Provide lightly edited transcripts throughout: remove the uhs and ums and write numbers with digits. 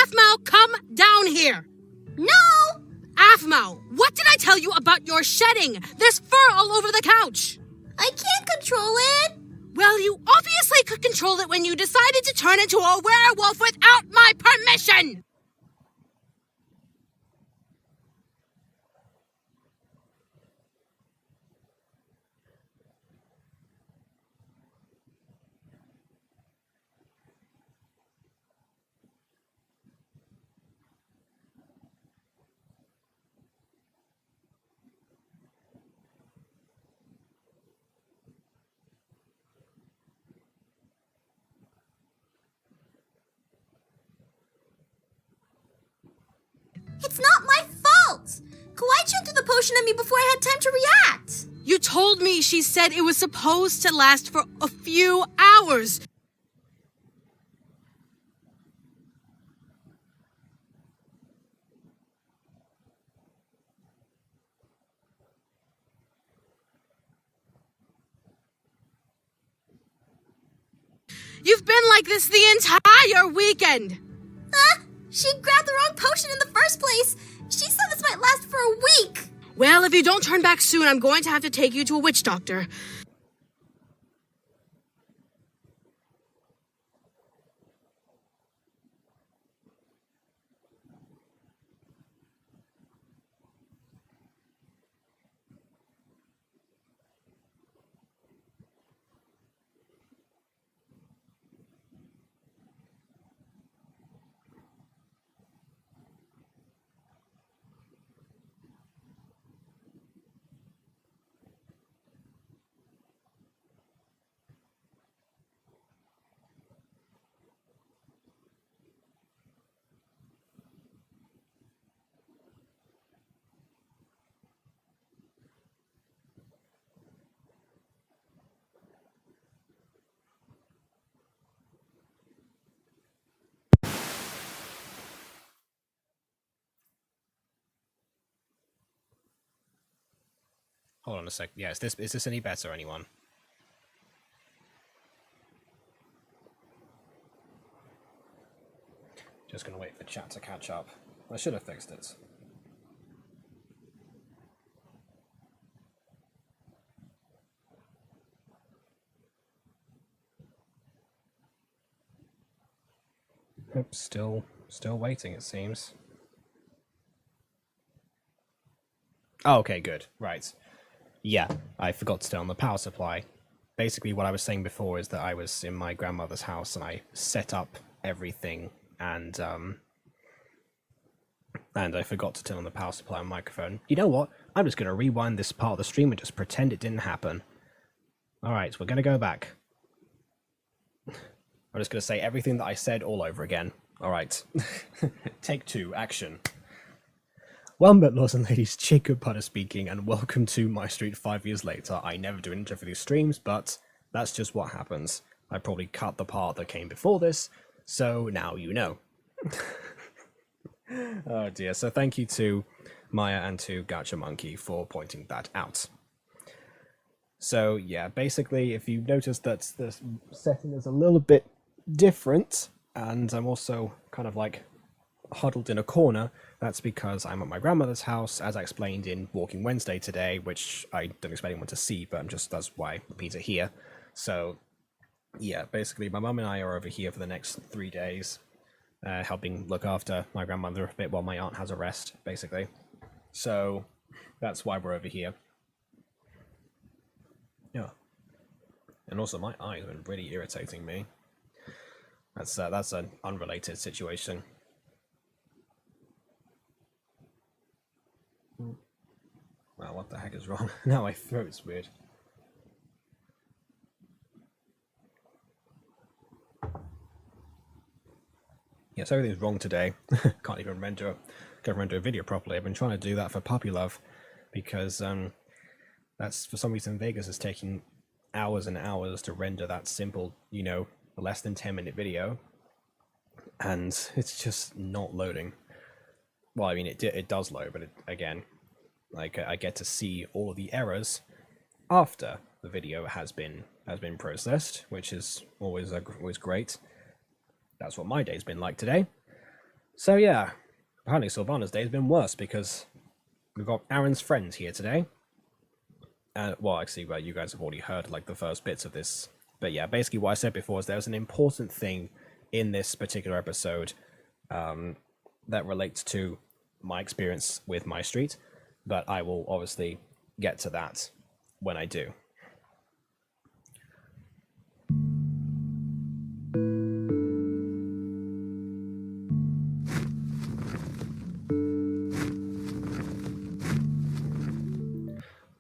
Aphmau, come down here! No! Aphmau, what did I tell you about your shedding? There's fur all over the couch! I can't control it! Well, you obviously could control it when you decided to turn into a werewolf without my permission! It's not my fault! Kawaii threw the potion at me before I had time to react! You told me she said it was supposed to last for a few hours. You've been like this the entire weekend! She grabbed the wrong potion in the first place! She said this might last for a week! Well, if you don't turn back soon, I'm going to have to take you to a witch doctor. Hold on a sec. Yeah, is this any better, anyone? Just gonna wait for chat to catch up. I should have fixed it. Nope, still waiting, it seems. Oh, okay, good. Right. Yeah, I forgot to turn on the power supply. Basically, what I was saying before is that I was in my grandmother's house and I set up everything and I forgot to turn on the power supply and microphone. You know what? I'm just going to rewind this part of the stream and just pretend it didn't happen. Alright, we're going to go back. I'm just going to say everything that I said all over again. Alright. Take 2, action. Well met, lords and ladies, Jacob Putter speaking, and welcome to MyStreet 5 years later. I never do an intro for these streams, but that's just what happens. I probably cut the part that came before this, so now you know. Oh dear, so thank you to Maya and to Gacha Monkey for pointing that out. So yeah, basically, if you notice that the setting is a little bit different, and I'm also kind of like huddled in a corner, that's because I'm at my grandmother's house, as I explained in Walking Wednesday today, which I don't expect anyone to see, but that's why I repeat it here. So yeah, basically my mum and I are over here for the next 3 days, helping look after my grandmother a bit while my aunt has a rest, basically. So that's why we're over here. Yeah. And also my eyes have been really irritating me. That's an unrelated situation. Wow, what the heck is wrong? Now my throat's weird. Yes, everything's wrong today. Can't even render a video properly. I've been trying to do that for Puppy Love because that's, for some reason, Vegas is taking hours and hours to render that simple, you know, less than 10-minute video, and it's just not loading. Well, I mean, it does load, but again, like I get to see all of the errors after the video has been processed, which is always great. That's what my day's been like today. So yeah, apparently Sylvana's day has been worse because we've got Aaron's friends here today. Well, actually, well, you guys have already heard like the first bits of this. But yeah, basically what I said before is there's an important thing in this particular episode that relates to my experience with MyStreet, but I will obviously get to that when I do.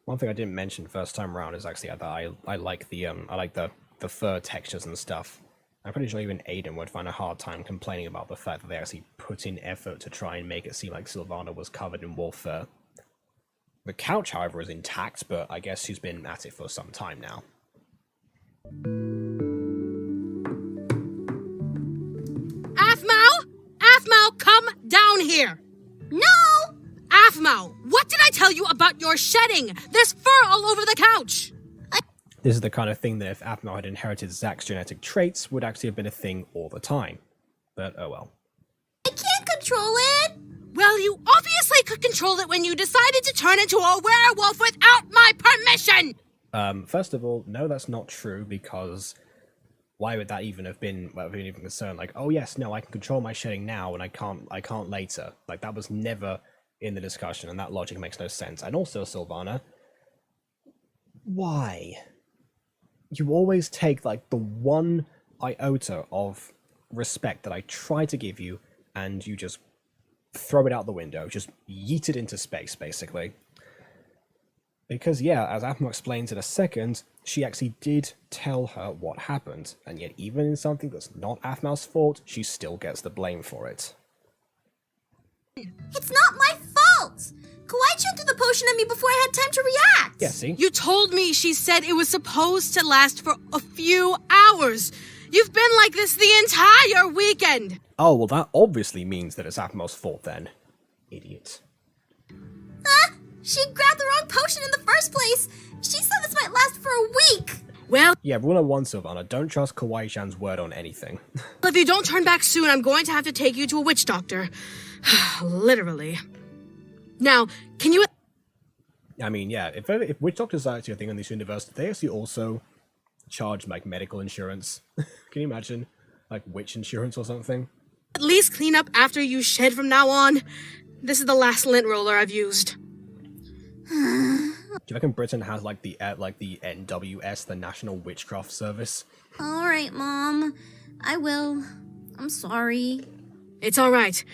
One thing I didn't mention first time around is actually that I like the fur textures and stuff. I'm pretty sure even Aiden would find a hard time complaining about the fact that they actually put in effort to try and make it seem like Sylvana was covered in wolf fur. The couch, however, is intact, but I guess she's been at it for some time now. Aphmau, come down here! No! Aphmau, what did I tell you about your shedding? There's fur all over the couch! This is the kind of thing that if Aphmau had inherited Zach's genetic traits, would actually have been a thing all the time. But oh well. I can't control it! Well, you obviously could control it when you decided to turn into a werewolf without my permission! First of all, no, that's not true, because why would that even have been even concerned? Like, oh yes, no, I can control my shedding now, and I can't later. Like, that was never in the discussion, and that logic makes no sense. And also, Sylvana, why? You always take, like, the one iota of respect that I try to give you, and you just throw it out the window, just yeet it into space, basically. Because, yeah, as Aphmau explains in a second, she actually did tell her what happened, and yet even in something that's not Aphmau's fault, she still gets the blame for it. It's not my fault! Kawaii-chan threw the potion at me before I had time to react! Yeah, see? You told me she said it was supposed to last for a few hours. You've been like this the entire weekend. Oh, well that obviously means that it's Aphmau's fault then. Idiot. She grabbed the wrong potion in the first place! She said this might last for a week! Well, Yeah, rule number one, Sylvana, don't trust Kawaii-chan's word on anything. if you don't turn back soon, I'm going to have to take you to a witch doctor. Literally. Now, can you... I mean, yeah, if witch doctors are actually a thing on this universe, they actually also charge, like, medical insurance. Can you imagine? Like, witch insurance or something? at least clean up after you shed from now on? This is the last lint roller I've used. Do you reckon Britain has like the NWS, the National Witchcraft Service? All right, Mom. I will. I'm sorry. It's all right.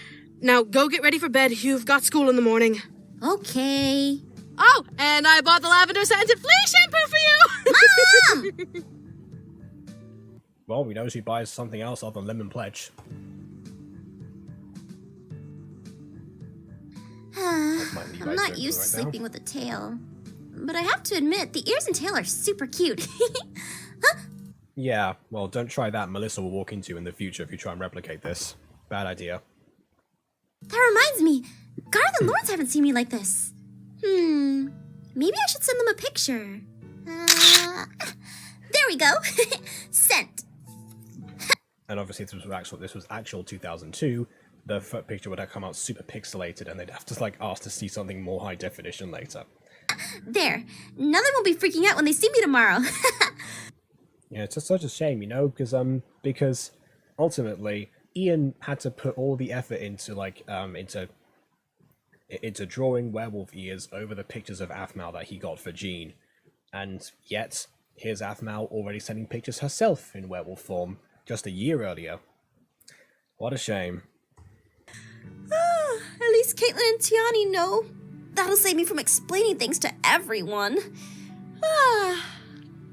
Now go get ready for bed. You've got school in the morning. Okay. Oh, and I bought the lavender scented flea shampoo for you. Mom! Well, we know she buys something else other than Lemon Pledge. I'm not used to sleeping with a tail. But I have to admit, the ears and tail are super cute. Huh? Yeah, well, don't try that. Melissa will walk into you in the future if you try and replicate this. Bad idea. That reminds me, Garth and Lawrence haven't seen me like this. Maybe I should send them a picture. There we go. Sent. And obviously, this was actual 2002. The picture would have come out super pixelated, and they'd have to ask to see something more high definition later. There. Now they won't be freaking out when they see me tomorrow. Yeah, it's just such a shame, because ultimately Ian had to put all the effort into into drawing werewolf ears over the pictures of Aphmau that he got for Jean, and yet here's Aphmau already sending pictures herself in werewolf form just a year earlier. What a shame. At least Caitlin and Tiani know. That'll save me from explaining things to everyone.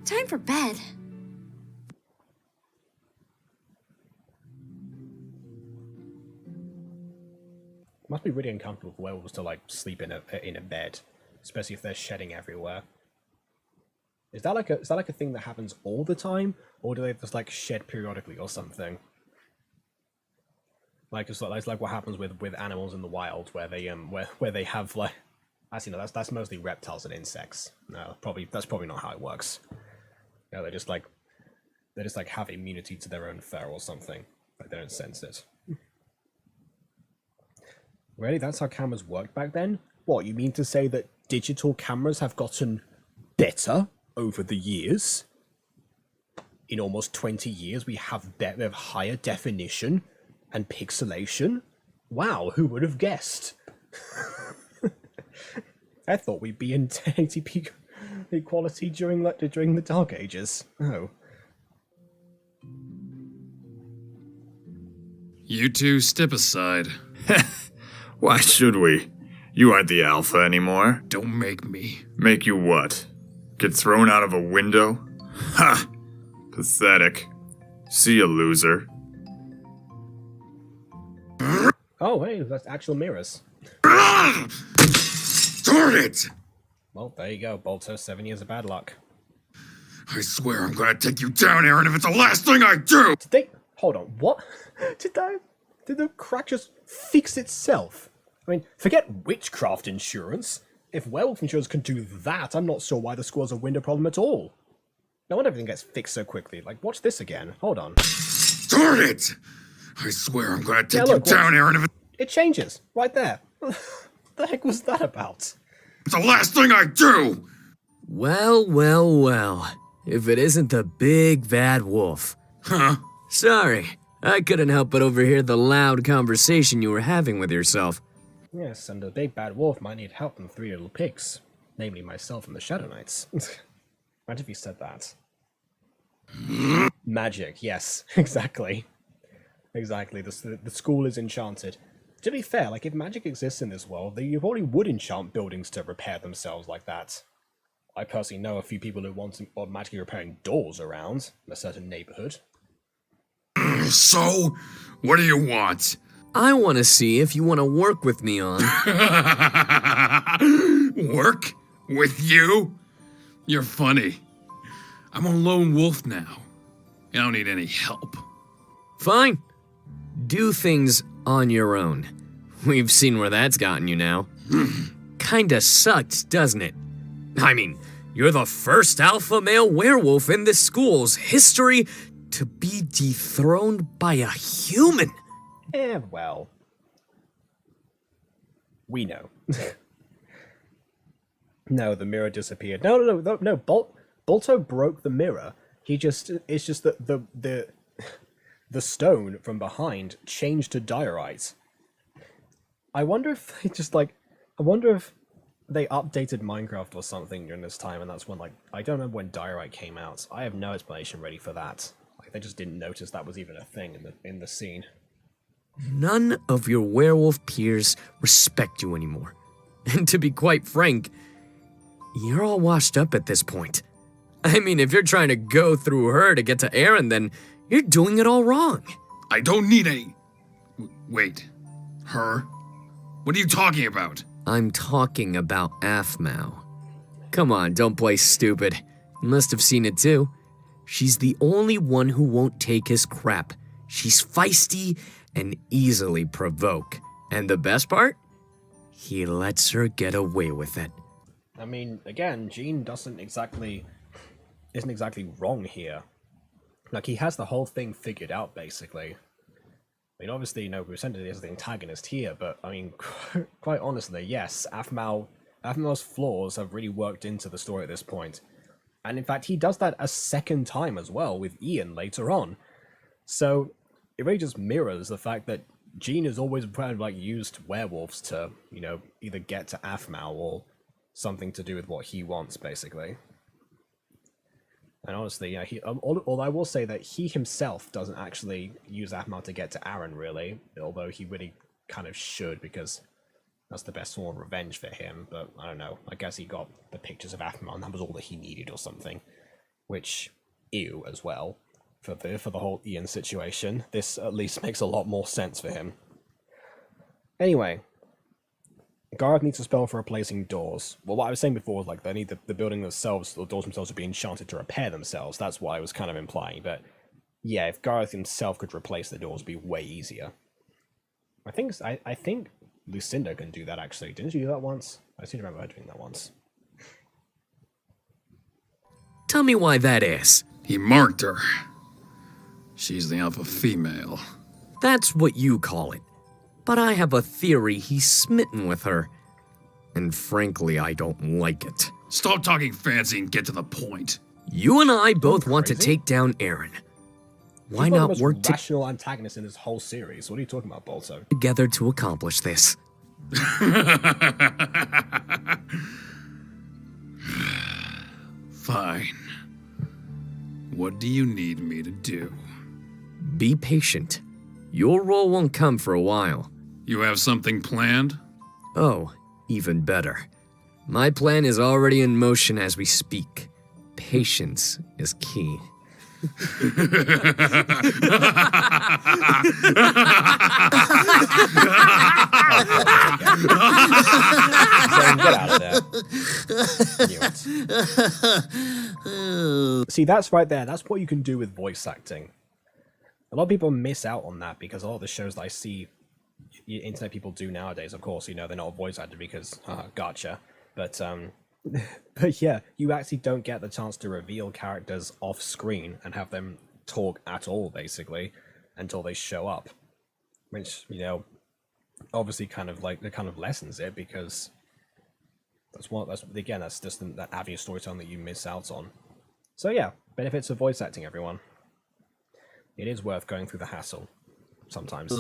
Time for bed. Must be really uncomfortable for werewolves to sleep in a bed, especially if they're shedding everywhere. Is that like a thing that happens all the time, or do they just shed periodically or something? It's like what happens with animals in the wild, where they where they have actually no, that's mostly reptiles and insects. No, that's probably not how it works. No, they just have immunity to their own fur or something. They don't sense it. Really? That's how cameras worked back then? What, you mean to say that digital cameras have gotten better over the years? In almost 20 years, we have higher definition and pixelation? Wow, who would have guessed? I thought we'd be in 1080p equality during the Dark Ages. Oh. You two step aside. Why should we? You aren't the alpha anymore. Don't make me. Make you what? Get thrown out of a window? Ha! Pathetic. See ya, loser. Oh, hey, that's actual mirrors. Darn it! Well, there you go, Bolto. 7 years of bad luck. I swear I'm gonna take you down, Aaron, if it's the last thing I do! Did they... Hold on, what? Did the crack just fix itself? I mean, forget witchcraft insurance. If werewolf insurance can do that, I'm not sure why the school has a window problem at all. No wonder everything gets fixed so quickly. Like, watch this again. Hold on. Darn it! I swear I'm gonna take look, you down, Aaron, if It changes, right there. The heck was that about? it's the last thing I do! Well, well, well. If it isn't the big bad wolf. Huh? Sorry, I couldn't help but overhear the loud conversation you were having with yourself. Yes, and the big bad wolf might need help from 3 little pigs. Namely myself and the Shadow Knights. Imagine if he said that. Magic, yes, exactly. Exactly, the school is enchanted. To be fair, like, if magic exists in this world, then you probably would enchant buildings to repair themselves like that. I personally know a few people who want or magically repairing doors around in a certain neighborhood. So, what do you want? I want to see if you want to work with me on... Work? With you? You're funny. I'm a lone wolf now. I don't need any help. Fine. Do things on your own. We've seen where that's gotten you now. Kinda sucks, doesn't it? I mean, you're the first alpha male werewolf in this school's history to be dethroned by a human. Well. We know. No, the mirror disappeared. No. Bolto broke the mirror. It's just that the stone from behind changed to diorite. I wonder if they updated Minecraft or something during this time, and that's when, like, I don't remember when diorite came out. I have no explanation ready for that. Like, they just didn't notice that was even a thing in the scene. None of your werewolf peers respect you anymore. And to be quite frank, you're all washed up at this point. I mean, if you're trying to go through her to get to Aaron, then you're doing it all wrong. I don't need any... Wait. Her? What are you talking about? I'm talking about Aphmau. Come on, don't play stupid. You must have seen it too. She's the only one who won't take his crap. She's feisty and easily provoke. And the best part? He lets her get away with it. I mean, again, Gene isn't exactly wrong here. Like, he has the whole thing figured out, basically. I mean, obviously, we presented it as the antagonist here, but, I mean, quite honestly, yes, Aphmau's flaws have really worked into the story at this point. And in fact, he does that a second time as well, with Ian later on. So, it really just mirrors the fact that Gene has always kind of, like, used werewolves to, either get to Aphmau or something to do with what he wants, basically. And honestly, although I will say that he himself doesn't actually use Aphmau to get to Aaron, really, although he really kind of should, because that's the best form of revenge for him. But I don't know, I guess he got the pictures of Aphmau and that was all that he needed or something. Which, ew, as well, for the whole Ian situation. This at least makes a lot more sense for him. Anyway, Gareth needs a spell for replacing doors. Well, what I was saying before was, like, they need the building themselves, the doors themselves, to be enchanted to repair themselves. That's what I was kind of implying. But yeah, if Gareth himself could replace the doors, it'd be way easier. I think Lucinda can do that, actually. Didn't you do that once? I seem to remember her doing that once. Tell me why that is. He marked her. She's the alpha female. That's what you call it. but I have a theory he's smitten with her. And frankly, I don't like it. Stop talking fancy and get to the point. You and I both want to take down Aaron. Why He's one of not the most work rational antagonist in this whole series? What are you talking about, Bolto? together to accomplish this? Fine. What do you need me to do? Be patient. Your role won't come for a while. You have something planned? Oh, even better. My plan is already in motion as we speak. Patience is key. Zane, get out of there. Knew it. See, that's right there. That's what you can do with voice acting. A lot of people miss out on that because a lot of the shows that I see internet people do nowadays, of course, you know, they're not a voice actor because, gotcha. But yeah, you actually don't get the chance to reveal characters off screen and have them talk at all, basically, until they show up. Which, you know, obviously kind of lessens it because that's just that avenue of storytelling that you miss out on. So yeah, benefits of voice acting, everyone. It is worth going through the hassle sometimes.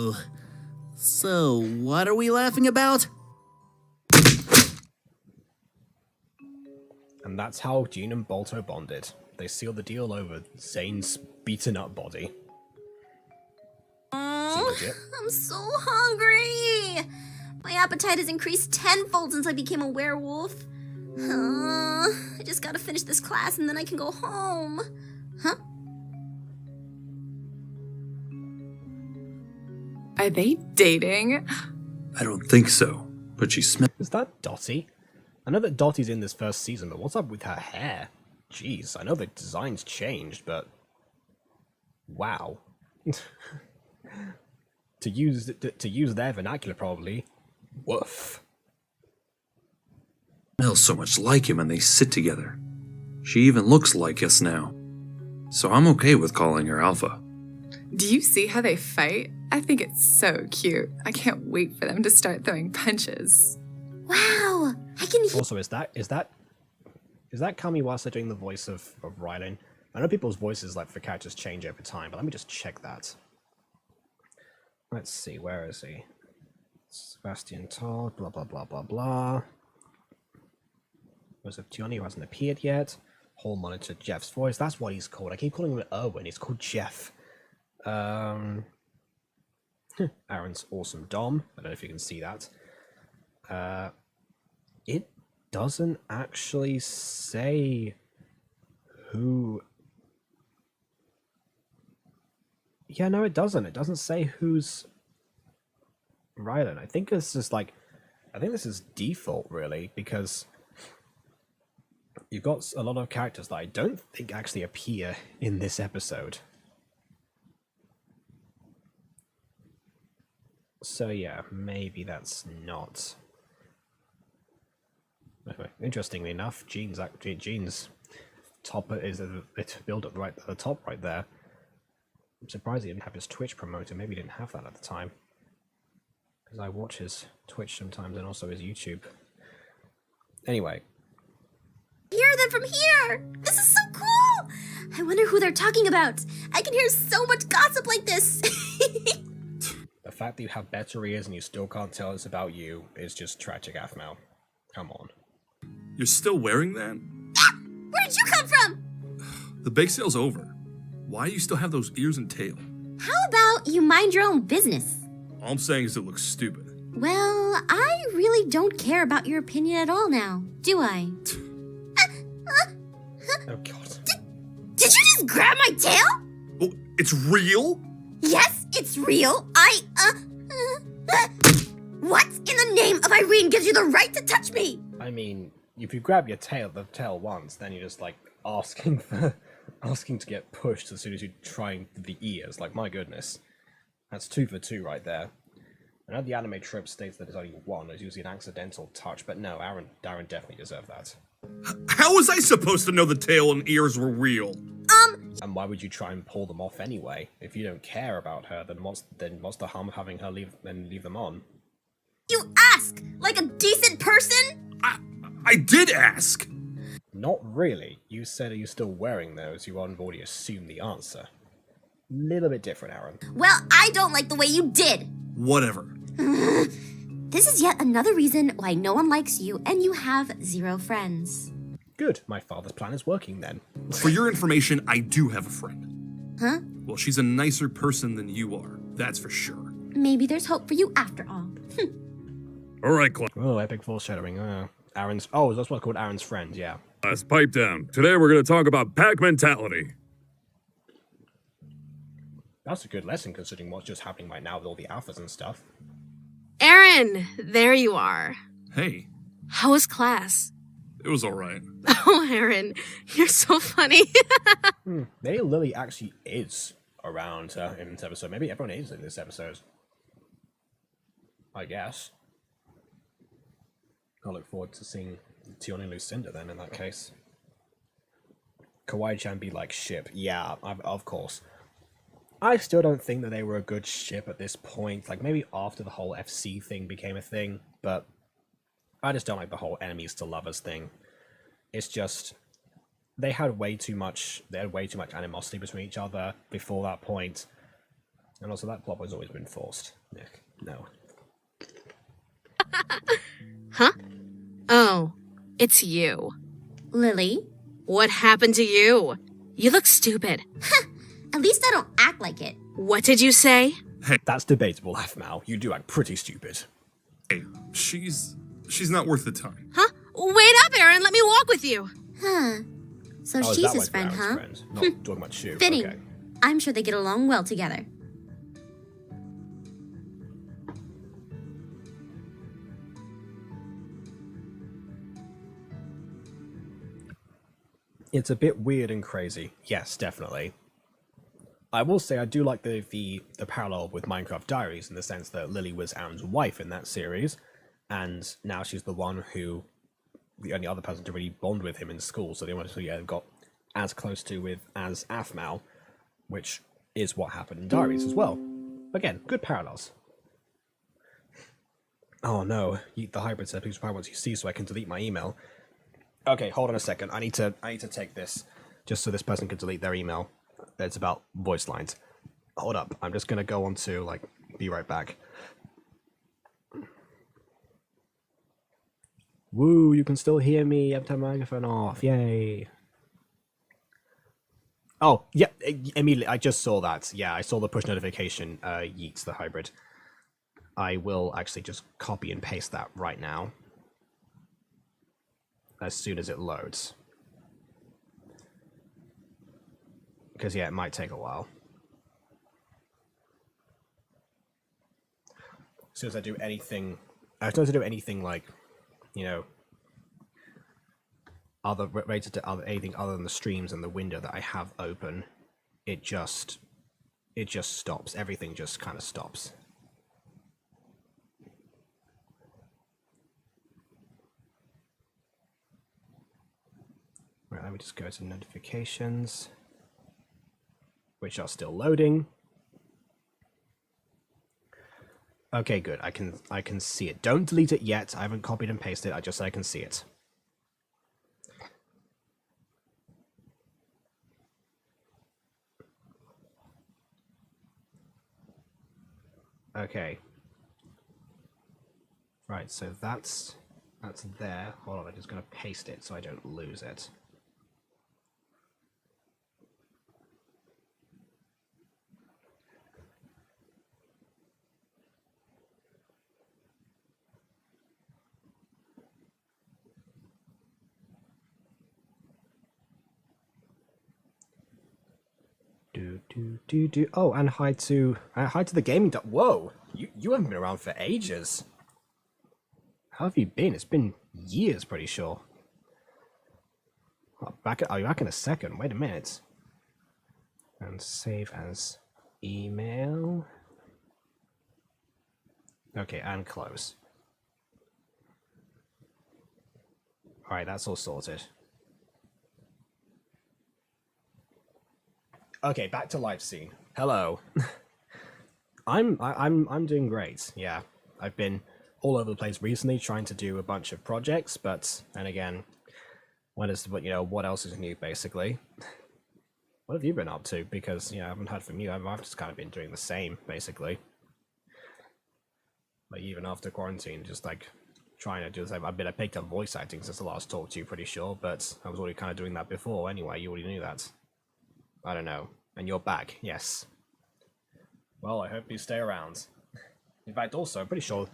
So, what are we laughing about? And that's how Jean and Bolto bonded. They sealed the deal over Zane's beaten up body. Oh, I'm so hungry. My appetite has increased tenfold since I became a werewolf. I just gotta finish this class and then I can go home. Huh? Are they dating? I don't think so, but she smells. Is that Dottie? I know that Dottie's in this first season, but what's up with her hair? Jeez, I know the design's changed, but... wow. to use their vernacular, probably. Woof. Smells so much like him and they sit together. She even looks like us now. So I'm okay with calling her Alpha. Do you see how they fight? I think it's so cute. I can't wait for them to start throwing punches. Wow, I can hear. Also, is that Kamiwasa doing the voice of Rylan? I know people's voices like for characters change over time, but let me just check that. Let's see, where is he? Sebastian Todd, blah blah blah blah blah. Was it Johnny who hasn't appeared yet? Hall monitor Jeff's voice. That's what he's called. I keep calling him Erwin. He's called Jeff. Aaron's awesome Dom. I don't know if you can see that. It doesn't actually say who. Yeah, no, it doesn't. It doesn't say who's Rylan. I think it's just like, I think this is default really, because you've got a lot of characters that I don't think actually appear in this episode. So yeah, maybe that's not. Anyway, interestingly enough, Jean's top is it's build up right at the top right there. I'm surprised he didn't have his Twitch promoter. Maybe he didn't have that at the time. Because I watch his Twitch sometimes and also his YouTube. Anyway. Hear them from here! This is so cool! I wonder who they're talking about. I can hear so much gossip like this. The fact that you have better ears and you still can't tell us about you is just tragic, Aphmau. Come on. You're still wearing that? Where did you come from? The bake sale's over. Why do you still have those ears and tail? How about you mind your own business? All I'm saying is it looks stupid. Well, I really don't care about your opinion at all now, do I? Oh god. Did you just grab my tail? Oh, it's real? Yes, it's real. What in the name of Irene gives you the right to touch me? I mean, if you grab the tail once, then you're just like asking to get pushed as soon as you try the ears. Like, my goodness. That's 2 for 2 right there. I know the anime trope states that it's only one, it's usually an accidental touch, but no, Darren definitely deserved that. How was I supposed to know the tail and ears were real? And why would you try and pull them off anyway? If you don't care about her, then what's the harm of having her leave them on? You ask like a decent person? I did ask! Not really. You said, are you still wearing those? You already assumed the answer. Little bit different, Aaron. Well, I don't like the way you did. Whatever. This is yet another reason why no one likes you and you have 0 friends. Good. My father's plan is working then. For your information, I do have a friend. Huh? Well, she's a nicer person than you are, that's for sure. Maybe there's hope for you after all. All right, class, Oh, epic foreshadowing. Aaron's. Oh, that's what's called Aaron's friend. Yeah. pipe down. Today we're going to talk about pack mentality. That's a good lesson considering what's just happening right now with all the alphas and stuff. Aaron, there you are. Hey, How was class? it was alright. Oh, Aaron, you're so funny. Maybe Lily actually is around in this episode. Maybe everyone is in this episode. I guess. I look forward to seeing Tion and Lucinda then in that case. Kawaii-chan be like ship. Yeah, of course. I still don't think that they were a good ship at this point. Like, maybe after the whole FC thing became a thing, but I just don't like the whole enemies to lovers thing. It's just, they had way too much animosity between each other before that point. And also that plot has always been forced. Nick, no. Huh? Oh, it's you. Lily? What happened to you? You look stupid. At least I don't act like it. What did you say? That's debatable, Mal. You do act pretty stupid. Hey, she's not worth the time. Huh? Wait up, Aaron. Let me walk with you. Huh. So Oh, is she's that his why friend, Aaron's huh? friend? Not talking about Shu. Fitting. Okay. I'm sure they get along well together. It's a bit weird and crazy. Yes, definitely. I will say I do like the parallel with Minecraft Diaries in the sense that Lily was Aaron's wife in that series, and now she's the one who, the only other person to really bond with him in school, so they wanted to got as close to with as Aphmau, which is what happened in Diaries as well. Again, good parallels. Oh no, the hybrid said please reply once you see so I can delete my email. Okay, hold on a second. I need to take this just so this person can delete their email. It's about voice lines. Hold up. I'm just gonna go on to be right back. Woo, you can still hear me. I've turned my microphone off. Yay. Oh, yeah, immediately. I just saw that. Yeah, I saw the push notification, Yeats, the hybrid. I will actually just copy and paste that right now. As soon as it loads. Because, yeah, it might take a while. As soon as I do anything... As soon as I do anything like, related to anything other than the streams and the window that I have open, it just stops. Everything just kind of stops. Right, let me just go to notifications, which are still loading. Okay, good. I can see it. Don't delete it yet. I haven't copied and pasted it. I just said I can see it. Okay. Right, so that's there. Hold on, I'm just going to paste it so I don't lose it. Do. Oh, and hi to the gaming. Whoa, you haven't been around for ages. How have you been? It's been years, pretty sure. Oh, I'll be back in a second. Wait a minute. And save as email. Okay, and close. All right, that's all sorted. Okay, back to life scene. Hello. I'm doing great. Yeah, I've been all over the place recently trying to do a bunch of projects, but and again, what else is new basically? What have you been up to? Because I haven't heard from you. I've just kind of been doing the same basically. Like even after quarantine, just like trying to do the same. I picked up voice acting since the last talk to you, pretty sure, but I was already kind of doing that before anyway. You already knew that. I don't know. And you're back, yes. Well, I hope you stay around. In fact, also, I'm pretty sure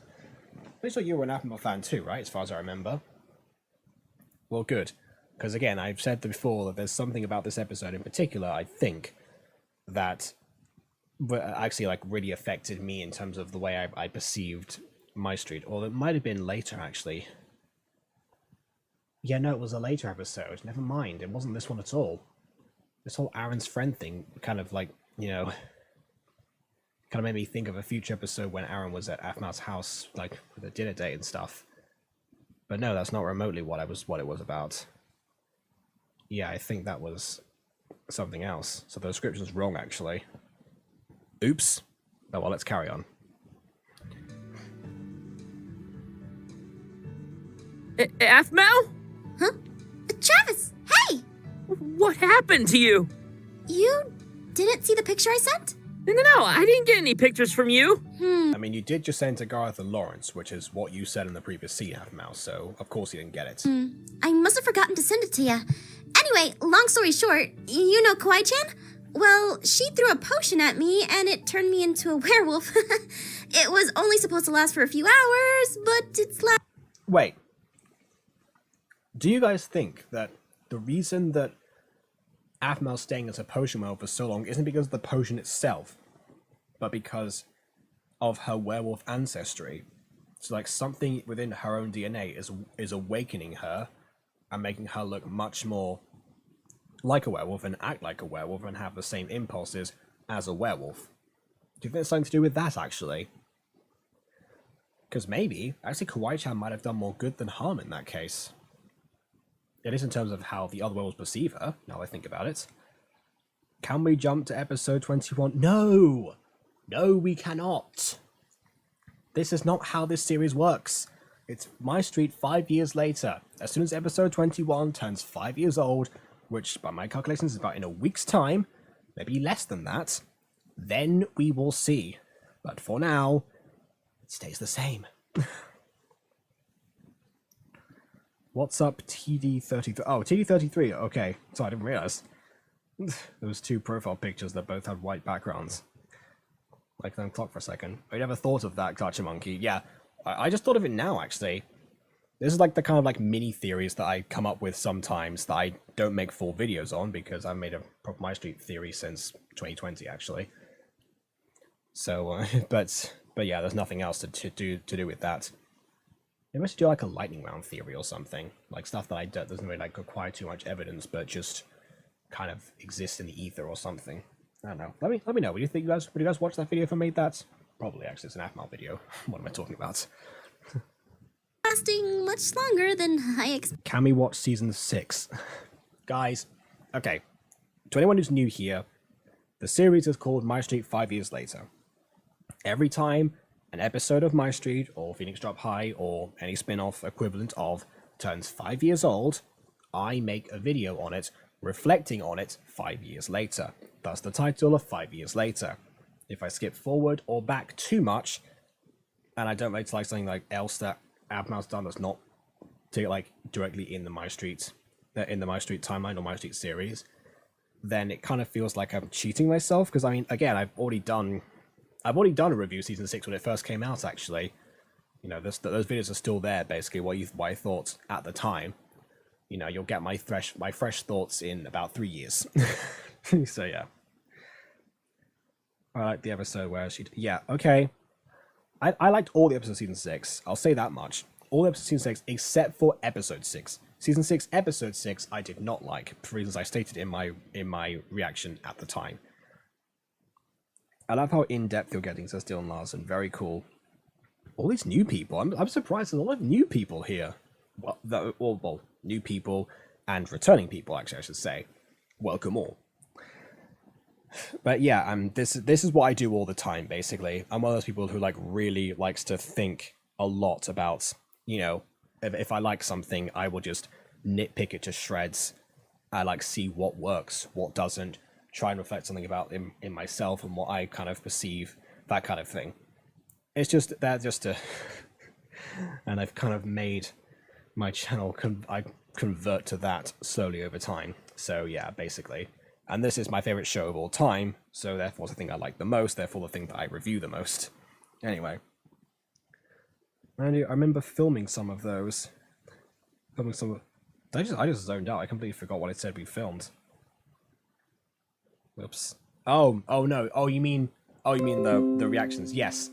you were an Apple fan too, right? As far as I remember. Well, good. Because again, I've said before that there's something about this episode in particular, I think, that actually like really affected me in terms of the way I perceived MyStreet. Or it might have been later, actually. Yeah, no, it was a later episode. Never mind, it wasn't this one at all. This whole Aaron's friend thing kind of like, kind of made me think of a future episode when Aaron was at Afma's house, like with a dinner date and stuff. But no, that's not remotely what it was about. Yeah, I think that was something else. So the description's wrong, actually. Oops. Oh well, let's carry on. Afmo? Huh? Travis, hey! What happened to you? You didn't see the picture I sent? No, I didn't get any pictures from you. I mean, you did just send to Garth and Lawrence, which is what you said in the previous scene, Half-Mouse, so of course you didn't get it. I must have forgotten to send it to you. Anyway, long story short, you know Kawaii-chan? Well, she threw a potion at me and it turned me into a werewolf. It was only supposed to last for a few hours, but it's Wait. Do you guys think that the reason that Aphma's staying as a potion werewolf for so long isn't because of the potion itself, but because of her werewolf ancestry? So like something within her own DNA is awakening her and making her look much more like a werewolf and act like a werewolf and have the same impulses as a werewolf. Do you think it's something to do with that, actually? Because maybe, actually, Kawaii-chan might have done more good than harm in that case. At least in terms of how the other werewolves perceive her, now I think about it. Can we jump to episode 21? No! No, we cannot! This is not how this series works. It's MyStreet 5 years later. As soon as episode 21 turns 5 years old, which by my calculations is about in a week's time, maybe less than that, then we will see. But for now, it stays the same. What's up, TD33? Oh, TD33, okay. So I didn't realize. There was two profile pictures that both had white backgrounds. Like them clock for a second. I never thought of that, Gotcha Monkey. Yeah, I just thought of it now, actually. This is like the kind of like mini theories that I come up with sometimes that I don't make full videos on because I've made a proper MyStreet theory since 2020, actually. So, but yeah, there's nothing else to do with that. Maybe I should do like a lightning round theory or something, like stuff that doesn't really like require too much evidence, but just kind of exists in the ether or something. I don't know. Let me know. What do you think, guys? Would you guys watch that video if I made that? Probably, actually, it's an Afmal video. What am I talking about? lasting much longer than I expected. Can we watch season 6? Guys, okay. To anyone who's new here, the series is called MyStreet 5 years later. Every time an episode of MyStreet or Phoenix Drop High or any spin-off equivalent of turns 5 years old, I make a video on it, reflecting on it 5 years later. That's the title of 5 years later. If I skip forward or back too much, and I don't like to like something like else that Abmal's done that's not like directly in the MyStreet timeline or MyStreet series, then it kind of feels like I'm cheating myself. Because I mean, again, I've already done a review of season 6 when it first came out. Actually, you know, those videos are still there. Basically, what I thought at the time. You know, you'll get my fresh thoughts in about 3 years. So yeah, I like the episode where yeah, okay. I liked all the episodes of season 6. I'll say that much. All the episodes of season 6 except for episode 6. Season 6, episode 6, I did not like for reasons I stated in my reaction at the time. I love how in-depth you're getting, says Dylan Larson. Very cool. All these new people. I'm surprised there's a lot of new people here. Well, new people and returning people, actually, I should say. Welcome all. But yeah, this is what I do all the time. Basically, I'm one of those people who like really likes to think a lot about, you know, if I like something, I will just nitpick it to shreds. I like see what works, what doesn't, try and reflect something about in myself and what I kind of perceive, that kind of thing. It's just that and I've kind of made my channel I convert to that slowly over time. So yeah, basically. And this is my favorite show of all time, so therefore it's the thing I like the most, therefore the thing that I review the most. Anyway. I remember filming some of those. I just zoned out. I completely forgot what I said we filmed. Whoops. Oh no. Oh, you mean the reactions? Yes,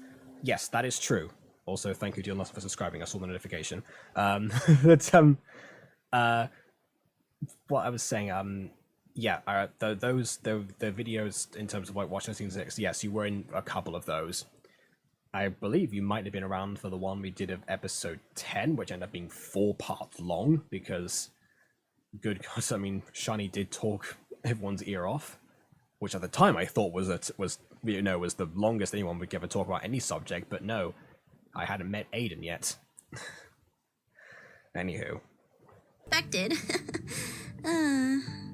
that is true. Also, thank you, Dylan, for subscribing. I saw the notification. But what I was saying. Yeah. The videos in terms of like watching Scene 6. Yes, you were in a couple of those. I believe you might have been around for the one we did of episode 10, which ended up being 4 parts long because, good God, I mean, Shani did talk everyone's ear off, which at the time I thought was the longest anyone would ever talk about any subject, but no, I hadn't met Aiden yet. Anywho. Expected.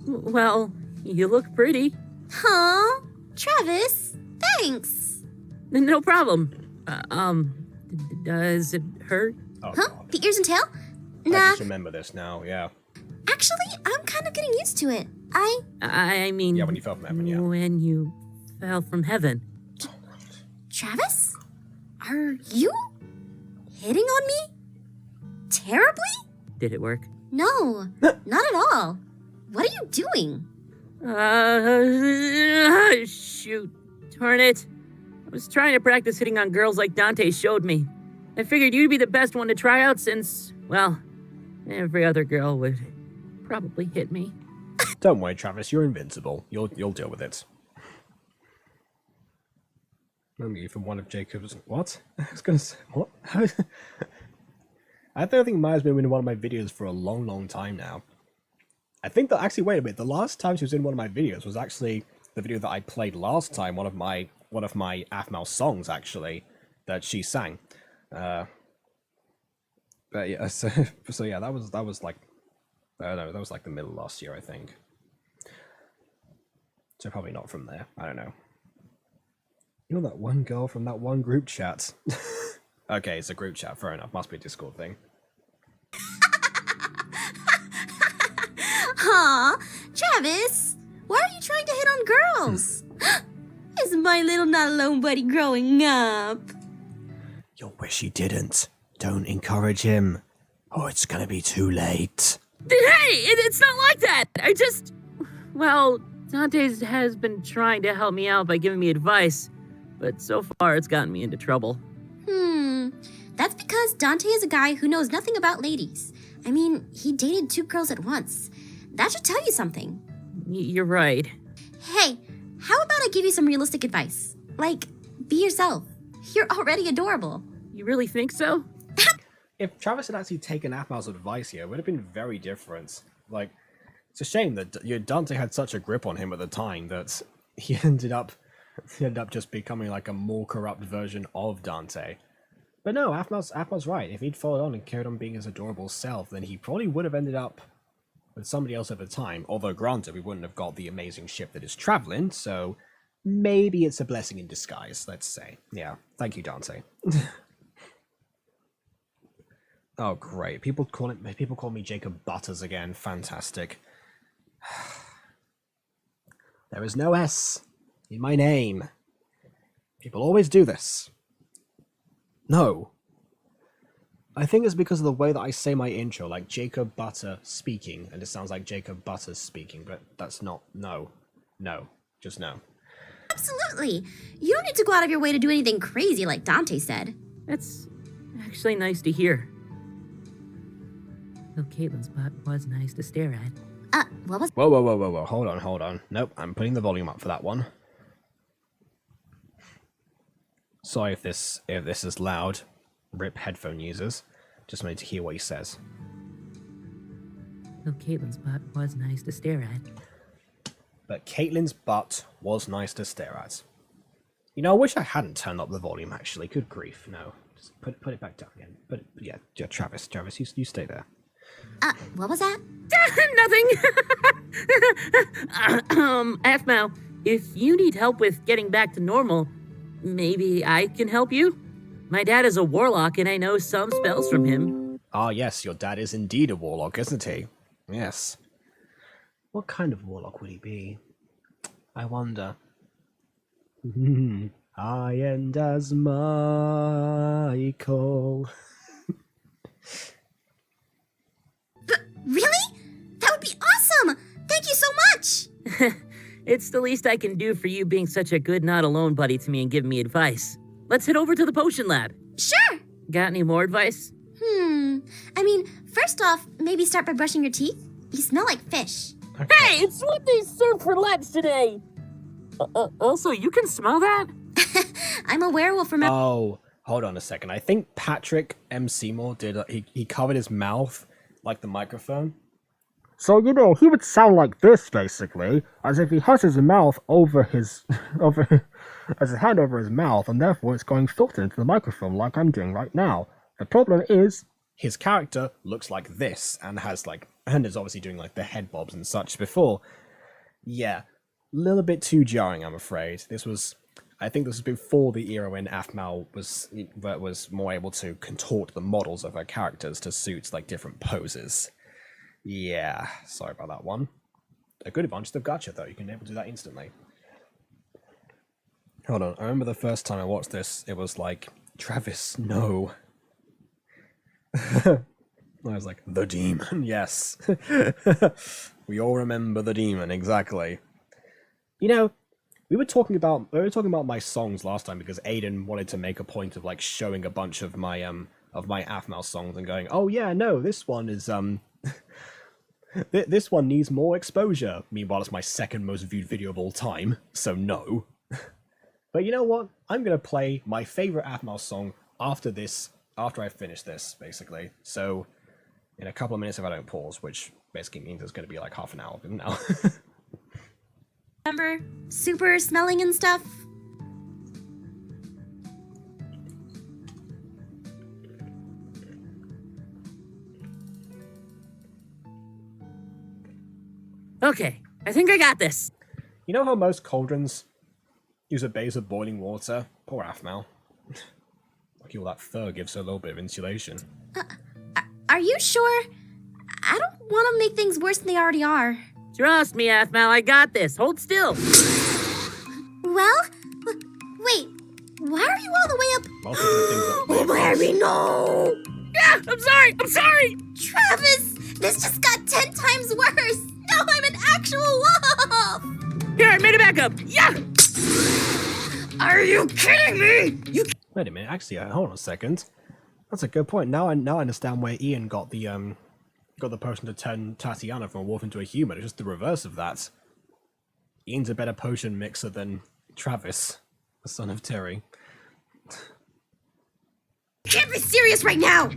Well, you look pretty. Huh? Travis, thanks. No problem. Does it hurt? Oh, Huh? God. The ears and tail? I Nah. just remember this now, yeah. Actually, I'm kind of getting used to it. I mean... Yeah, when you fell from heaven, yeah. When you fell from heaven. Travis? Are you hitting on me? Terribly? Did it work? No, not at all. What are you doing? Shoot. Darn it. I was trying to practice hitting on girls like Dante showed me. I figured you'd be the best one to try out since, well, every other girl would probably hit me. Don't worry, Travis, you're invincible. You'll deal with it. Remember you from one of Jacob's... What? I was gonna say... What? I think Maya's been in one of my videos for a long, long time now. I think that... Actually, wait a minute. The last time she was in one of my videos was actually the video that I played last time. One of my Aphmau songs, actually, that she sang. But yeah, so yeah, that was like... I don't know, that was like the middle of last year, I think. So probably not from there. I don't know. You know that one girl from that one group chat? Okay, it's a group chat. Fair enough. Must be a Discord thing. Aw, Travis, why are you trying to hit on girls? Is my little not alone buddy growing up? You'll wish he didn't. Don't encourage him. Oh, it's gonna be too late. Hey, it's not like that. I just... Well, Dante has been trying to help me out by giving me advice, but so far it's gotten me into trouble. That's because Dante is a guy who knows nothing about ladies. I mean, he dated 2 girls at once. That should tell you something. You're right. Hey, how about I give you some realistic advice? Like, be yourself. You're already adorable. You really think so? If Travis had actually taken Aphmau's advice here, it would have been very different. Like, it's a shame that Dante had such a grip on him at the time that he ended up just becoming like a more corrupt version of Dante. But no, Aphmau's right. If he'd followed on and carried on being his adorable self, then he probably would have ended up with somebody else at the time. Although, granted, we wouldn't have got the amazing ship that is traveling, so maybe it's a blessing in disguise, let's say. Yeah, thank you, Dante. Oh, great. People call me Jacob Butters again. Fantastic. There is no S in my name. People always do this. No. I think it's because of the way that I say my intro, like Jacob Butter speaking, and it sounds like Jacob Butters speaking, but that's not... No. No. Just no. Absolutely. You don't need to go out of your way to do anything crazy like Dante said. That's actually nice to hear. Though Caitlin's butt was nice to stare at. What was... Whoa. Hold on. Nope, I'm putting the volume up for that one. Sorry if this is loud. Rip headphone users. Just wanted to hear what he says. Though Caitlin's butt was nice to stare at. but Caitlin's butt was nice to stare at. You know, I wish I hadn't turned up the volume, actually. Good grief, no. Just put it back down again. But yeah, Travis, you stay there. What was that? Nothing! Afmal, if you need help with getting back to normal, maybe I can help you? My dad is a warlock, and I know some spells from him. Ah, yes, your dad is indeed a warlock, isn't he? Yes. What kind of warlock would he be? I wonder. I end as Michael. Really? That would be awesome! Thank you so much! It's the least I can do for you being such a good not alone buddy to me and giving me advice. Let's head over to the potion lab. Sure! Got any more advice? I mean, first off, maybe start by brushing your teeth. You smell like fish. Hey, it's what they served for lunch today! Also, you can smell that? I'm a werewolf, remember? Oh, hold on a second. I think Patrick M. Seymour did. He covered his mouth like the microphone. So, you know, he would sound like this, basically, as if he has his mouth over his, as his hand over his mouth, and therefore it's going filtered into the microphone like I'm doing right now. The problem is, his character looks like this, and is obviously doing like the head bobs and such before. Yeah, a little bit too jarring, I'm afraid. I think this was before the era when Afmal was more able to contort the models of her characters to suit like different poses. Yeah, sorry about that one. A good advantage of gacha though, you can be able to do that instantly. Hold on, I remember the first time I watched this, it was like, Travis, no. I was like, the demon, yes. We all remember the demon, exactly. You know, we were talking about my songs last time because Aiden wanted to make a point of like showing a bunch of my Afmal songs and going, oh yeah, no, this one is this one needs more exposure. Meanwhile, it's my second most viewed video of all time, so no. But you know what? I'm gonna play my favorite Afmal song after I finish this, basically. So in a couple of minutes if I don't pause, which basically means it's gonna be like half an hour from now. Remember? Super smelling and stuff? Okay, I think I got this. You know how most cauldrons use a base of boiling water? Poor Afmal. Lucky all that fur gives her a little bit of insulation. Are you sure? I don't want to make things worse than they already are. Trust me, Afmal, I got this. Hold still. Well, wait. Why are you all the way up? Most of the things that Oh, Larry, no! Yeah, I'm sorry! Travis, this just got 10 times worse. Now I'm an actual wolf! Here, I made it back up. Yeah! Are you kidding me? Wait a minute, actually, hold on a second. That's a good point. Now I understand where Ian got the potion to turn Tatiana from a wolf into a human. It's just the reverse of that. Ian's a better potion mixer than Travis, the son of Terry. Can't be serious right now!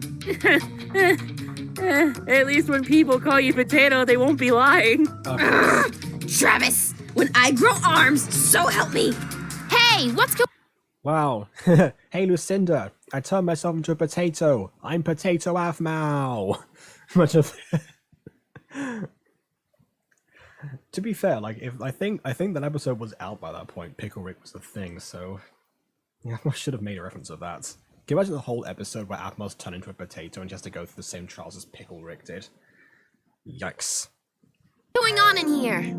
At least when people call you potato, they won't be lying. Travis, when I grow arms, so help me! Hey, what's going Wow. Hey, Lucinda, I turned myself into a potato. I'm Potato Afmal. Much of To be fair, like I think that episode was out by that point. Pickle Rick was the thing, so yeah, I should have made a reference of that. Can you imagine the whole episode where Afmal's turned into a potato and she has to go through the same trials as Pickle Rick did? Yikes. on in here?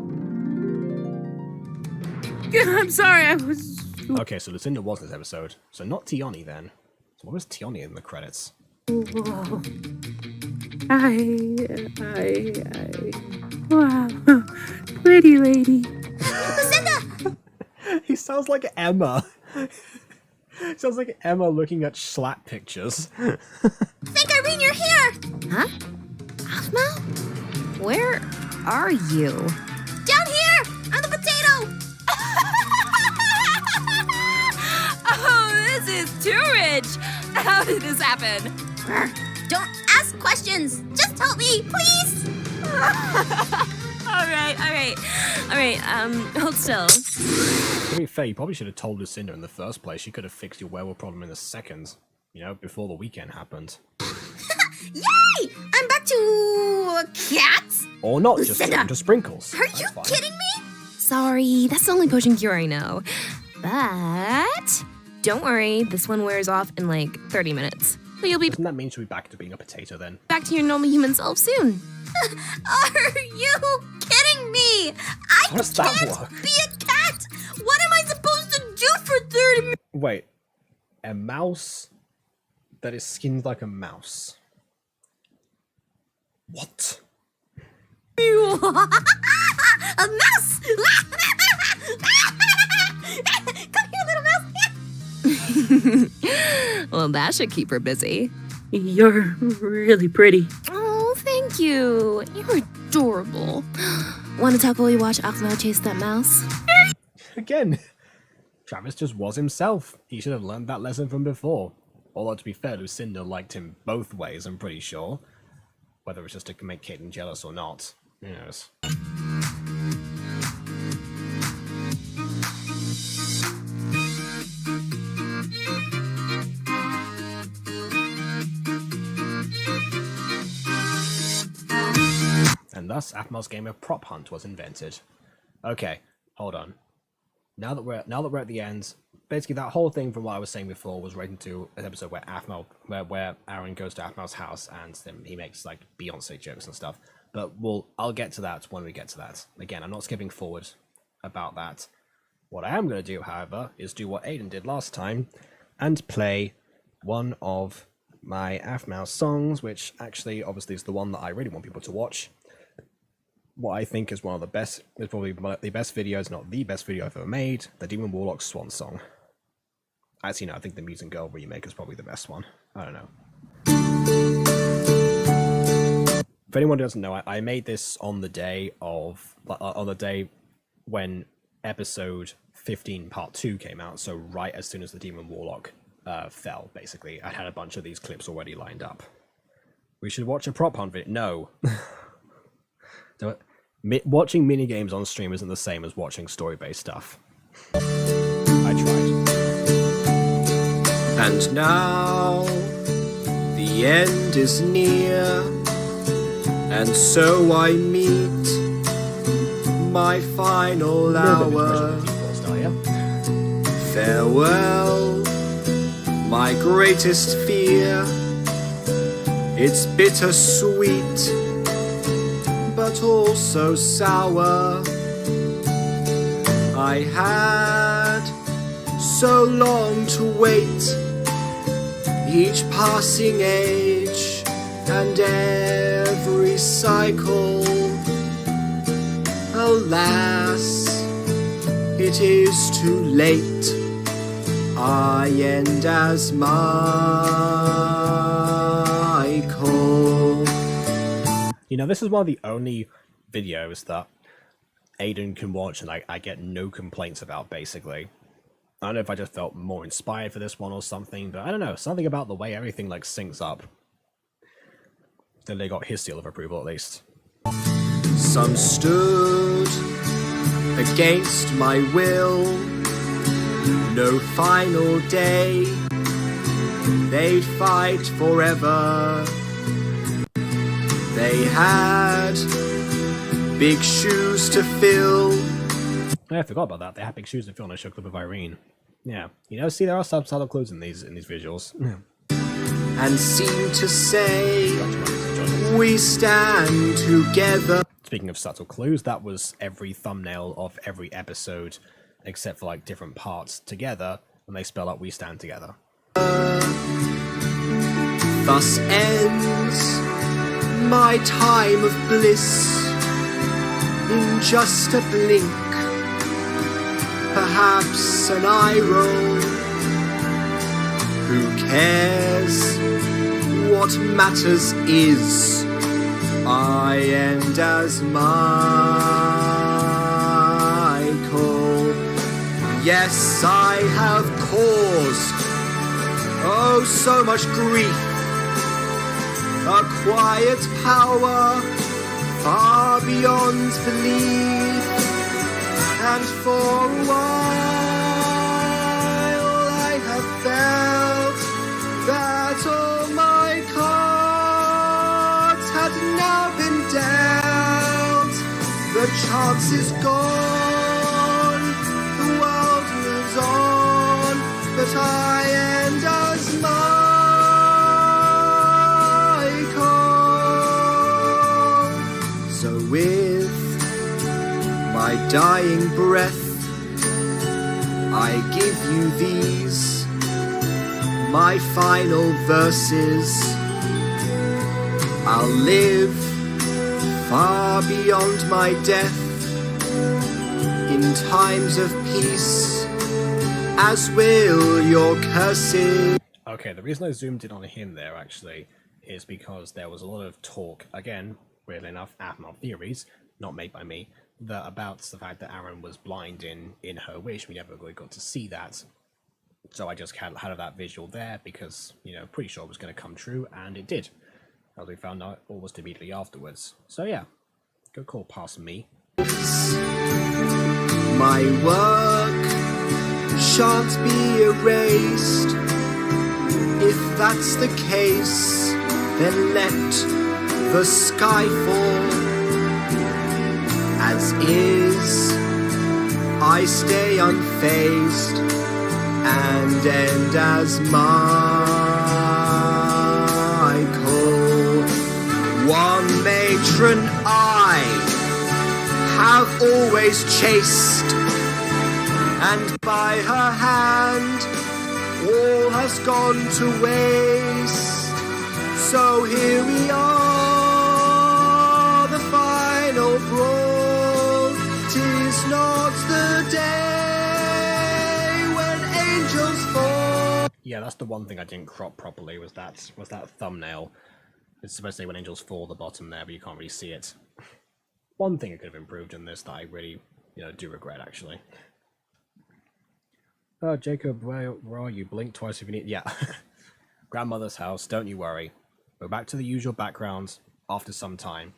I'm sorry, I was... Okay, so Lucinda was this episode. So not Tiani then. So what was Tiani in the credits? Whoa. Wow. Pretty lady. Lucinda! He sounds like Emma. He sounds like Emma looking at schlatt pictures. Think Irene, you're here! Huh? Afmal? Where are you? Down here! I'm the potato! Oh, this is too rich. How did this happen? Don't ask questions! Just help me, please! Alright, hold still. To be fair, you probably should have told Lucinda in the first place. She could have fixed your werewolf problem in a second. You know, before the weekend happened. Yay! I'm back to cats? Or not, just Lucinda, turn to sprinkles. Are you kidding me? Sorry, that's the only potion cure I know. But don't worry, this one wears off in like 30 minutes. So you'll be Doesn't that mean she'll be back to being a potato then? back to your normal human self soon. Are you kidding me? I How does that can't work? be a cat! What am I supposed to do for 30 minutes? Wait, a mouse that is skinned like a mouse. What? A mouse! Come here, little mouse! Well, that should keep her busy. You're really pretty. Oh, thank you. You're adorable. Want to talk while we watch Ahmed chase that mouse? Again, Travis just was himself. He should have learned that lesson from before. Although, to be fair, Lucinda liked him both ways, I'm pretty sure. Whether it's just to make Caitlin jealous or not, who knows. And thus, Aphmau's game of Prop Hunt was invented. Okay, hold on. Now that we're at the end, basically that whole thing from what I was saying before was relating to an episode where where Aaron goes to Aphmau's house and then he makes like Beyonce jokes and stuff. But I'll get to that when we get to that. Again, I'm not skipping forward about that. What I am going to do, however, is do what Aiden did last time and play one of my Aphmau songs, which actually obviously is the one that I really want people to watch. What I think is one of the best, is probably the best videos, not the best video I've ever made, the Demon Warlock Swan Song. Actually, no, I think the Muse and Girl remake is probably the best one. I don't know. If anyone doesn't know, I made this on the day when episode 15 part 2 came out, so right as soon as the Demon Warlock fell, basically. I had a bunch of these clips already lined up. We should watch a prop hunt video. No. Watching minigames on stream isn't the same as watching story-based stuff. I tried. And now, the end is near, and so I meet my final hour. Farewell, my greatest fear. It's bittersweet, but also sour. I had so long to wait, each passing age and every cycle. Alas, it is too late. I end as Michael. You know, this is one of the only videos that Aiden can watch and I get no complaints about, basically. I don't know if I just felt more inspired for this one or something, but I don't know, something about the way everything like syncs up. Then they got his seal of approval at least. Some stood against my will, no final day, they'd fight forever. They had big shoes to fill. I forgot about that. They had big shoes to fill in a show clip of Irene. Yeah, you know, see, there are some subtle clues in these visuals. And seem to say, we stand together. Speaking of subtle clues, that was every thumbnail of every episode, except for like different parts together, when they spell out "we stand together." Thus ends my time of bliss in just a blink, perhaps an eye roll. Who cares? What matters is I end as Michael. Yes, I have caused oh so much grief, a quiet power far beyond belief, and for a while I have felt that all my cards had now been dealt. The chance is gone, the world moves on, but I end as Michael. So with my dying breath, I give you these, my final verses. I'll live far beyond my death, in times of peace, as will your curses. Okay, the reason I zoomed in on him there, actually, is because there was a lot of talk, again, weirdly enough, Aphmau theories, not made by me, that about the fact that Aaron was blind in her wish. We never really got to see that. So I just had that visual there because, you know, pretty sure it was going to come true, and it did, as we found out almost immediately afterwards. So yeah, good call past me. My work shan't be erased. If that's the case, then let the sky fall. As is, I stay unfazed and end as Michael. One matron I have always chased, and by her hand all has gone to waste. So here we are, the final brawl. 'Tis not the day when angels fall. Yeah, that's the one thing I didn't crop properly, was that thumbnail. It's supposed to say when angels fall at the bottom there, but you can't really see it. One thing I could have improved in this that I really, do regret, actually. Oh, Jacob, where are you? Blink twice if you need... Yeah. Grandmother's house, don't you worry. We're back to the usual background after some time.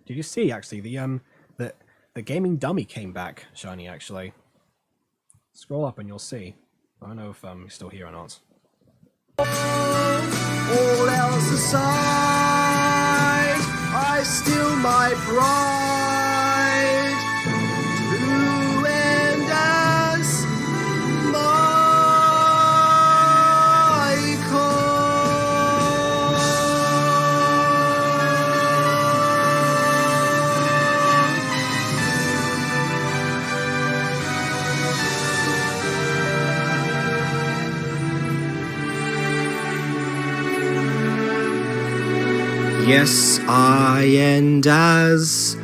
Did you see, actually, the gaming dummy came back, Shiny, actually. Scroll up and you'll see. I don't know if he's still here or not. All else aside, I still my pride to end as yes, I end as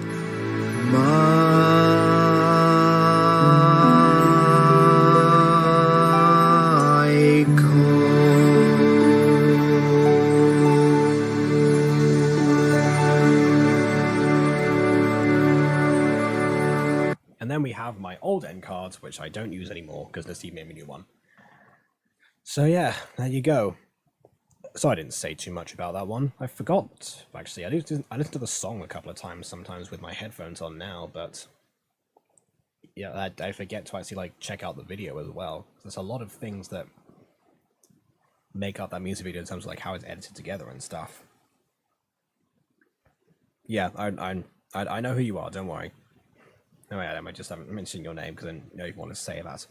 And then we have my old end cards, which I don't use anymore because Nasib made me a new one. So yeah, there you go. So I didn't say too much about that one. I forgot, actually. I listened to the song a couple of times, sometimes with my headphones on now, but yeah, I forget to actually check out the video as well. There's a lot of things that make up that music video in terms of how it's edited together and stuff. Yeah, I know who you are. Don't worry. No, Adam, I just haven't mentioned your name because I know you want to say that.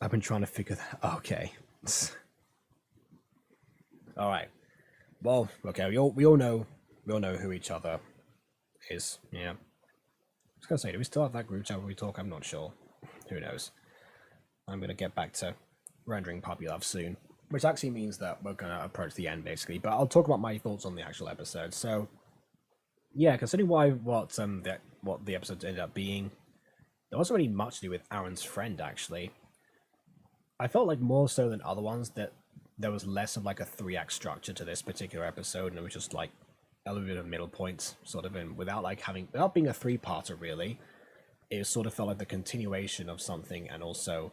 I've been trying to figure that. Okay. All right. Well, okay. We all know who each other is. Yeah. I was gonna say, do we still have that group chat where we talk? I'm not sure. Who knows? I'm gonna get back to rendering puppy love soon, which actually means that we're gonna approach the end basically. But I'll talk about my thoughts on the actual episode. So, yeah, considering what the episode ended up being, there wasn't really much to do with Aaron's friend actually. I felt like more so than other ones that there was less of a 3-act structure to this particular episode, and it was just a little bit of middle points, sort of, and without being a 3-parter really, it sort of felt like the continuation of something and also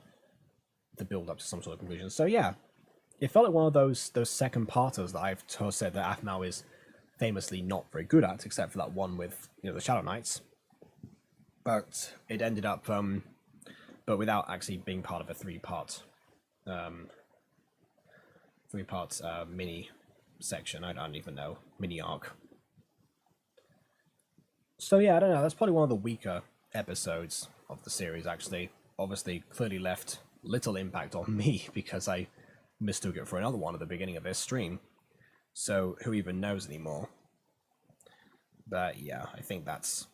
the build up to some sort of conclusion. So yeah, it felt like one of those second parters that I've said that Aphmau is famously not very good at, except for that one with, you know, the Shadow Knights. But it ended up, but without actually being part of a three-part mini section. I don't even know, mini arc. So yeah, I don't know. That's probably one of the weaker episodes of the series. Actually, obviously, clearly left little impact on me because I mistook it for another one at the beginning of this stream. So who even knows anymore? But yeah, I think that's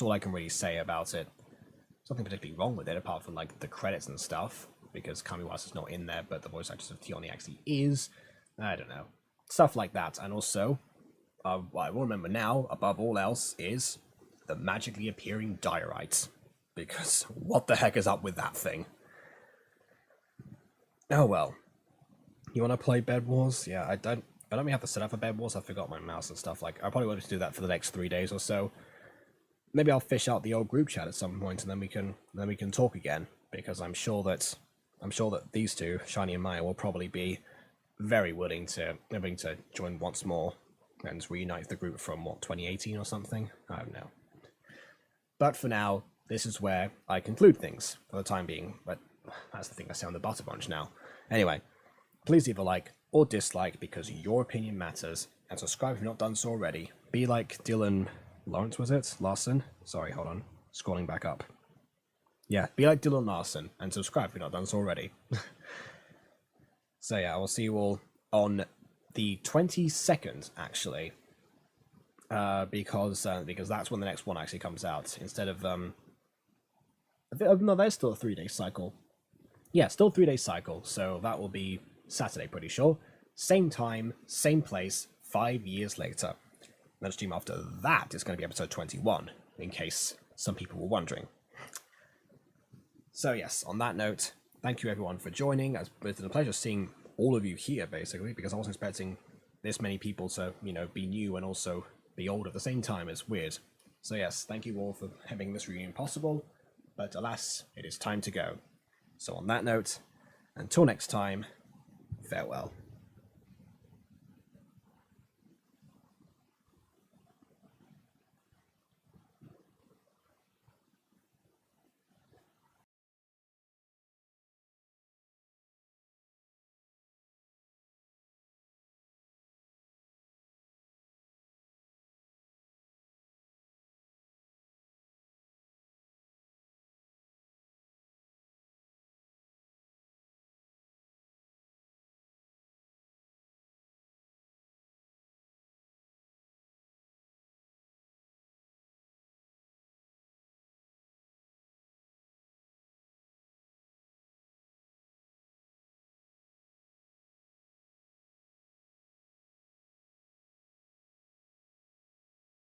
all I can really say about it. There's nothing particularly wrong with it apart from like the credits and stuff, because Kamiwa's is not in there, but the voice actress of Tioni actually is. I don't know, stuff like that. And also, what I will remember now, above all else, is the magically appearing diorite, because what the heck is up with that thing? Oh well. You want to play Bed Wars? Yeah, I don't really have to set up for Bed Wars. I forgot my mouse and stuff. Like, I probably want to do that for the next 3 days or so. Maybe I'll fish out the old group chat at some point, and then we can talk again. Because I'm sure that these two, Shiny and Maya, will probably be very willing to join once more and reunite the group from 2018 or something. I don't know. But for now, this is where I conclude things for the time being. But that's the thing, I sound the butter bunch now. Anyway. Please leave a like or dislike because your opinion matters, and subscribe if you've not done so already. Be like Dylan Lawrence, was it? Larson? Sorry, hold on. Scrolling back up. Yeah, be like Dylan Larson and subscribe if you've not done so already. So yeah, I will see you all on the 22nd, actually. Because that's when the next one actually comes out. Instead of, no, there's still a 3-day cycle. Yeah, still 3-day cycle, so that will be Saturday, pretty sure. Same time, same place, 5 years later. The stream after that is going to be episode 21, in case some people were wondering. So yes, on that note, thank you everyone for joining. It's been a pleasure seeing all of you here, basically, because I wasn't expecting this many people to, you know, be new and also be old at the same time. It's weird. So yes, thank you all for having this reunion possible, but alas, it is time to go. So on that note, until next time, farewell.